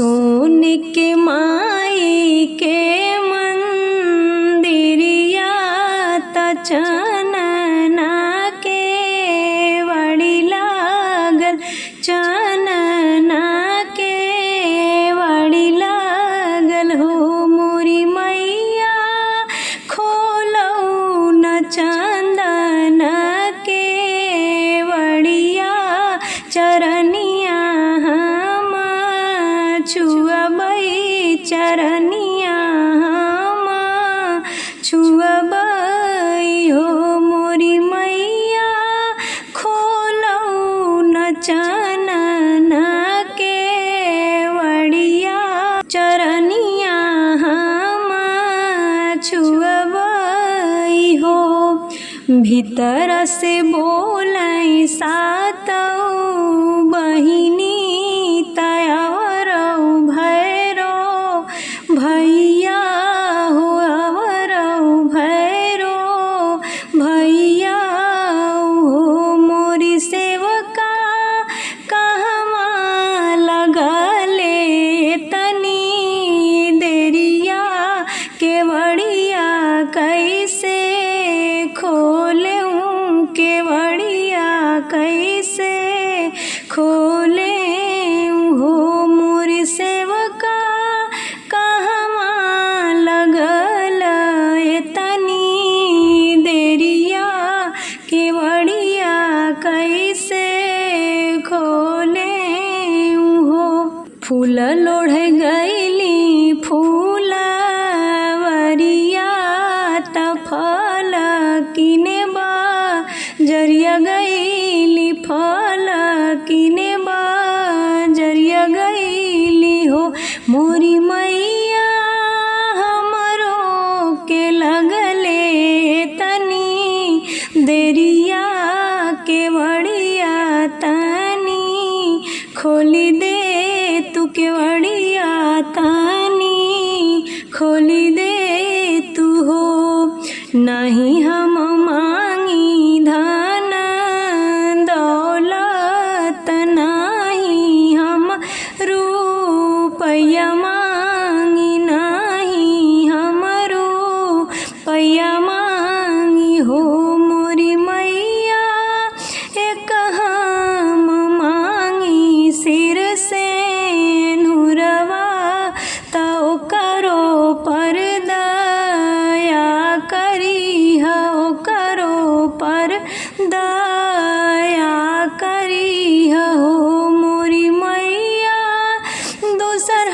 सोन के माई के मंदिरिया त चनना के वड़ी लागल, चनना के वड़ी लागल हो मोरी मैया खोलौ न चंदन के वड़िया चरनिया हम छुअबै, चरनिया हम छुअबै हो मोरी मैया खोलौ न चनन के वड़िया चरनिया हम छुअबै हो। भीतर से बोलै सातौ बहिनी तयवरौ भैरो भैया हो, अवरौ भैरो भैया हो मोरी सेवका कहवा लगले तनी देरिया केवड़िया कैसे खोलूं, केवड़िया कैसे खोलूं हो मोरी सेवका कहवा लगल तनी देरिया केवड़िया कैसे खोलूं हो। फूल लोढ़ गईली फूलवरिया त फल किने बजरिया गईली, फल किने बजरिया गईली हो मोरी मैया हमरो के लगले तनी देरिया केवड़िया तनी खोली दे तू, केवड़िया तनी खोली दे तू हो। नहीं हम मांगी धन दौलत, नहीं हम रुपया मांगी, नहीं हम रुपया मांगी हो मोरी मैया एक हम मांगी सिर से नूरवा तो करो पर दया करी हो, करो पर दया करी हो मोरी मैया दूसर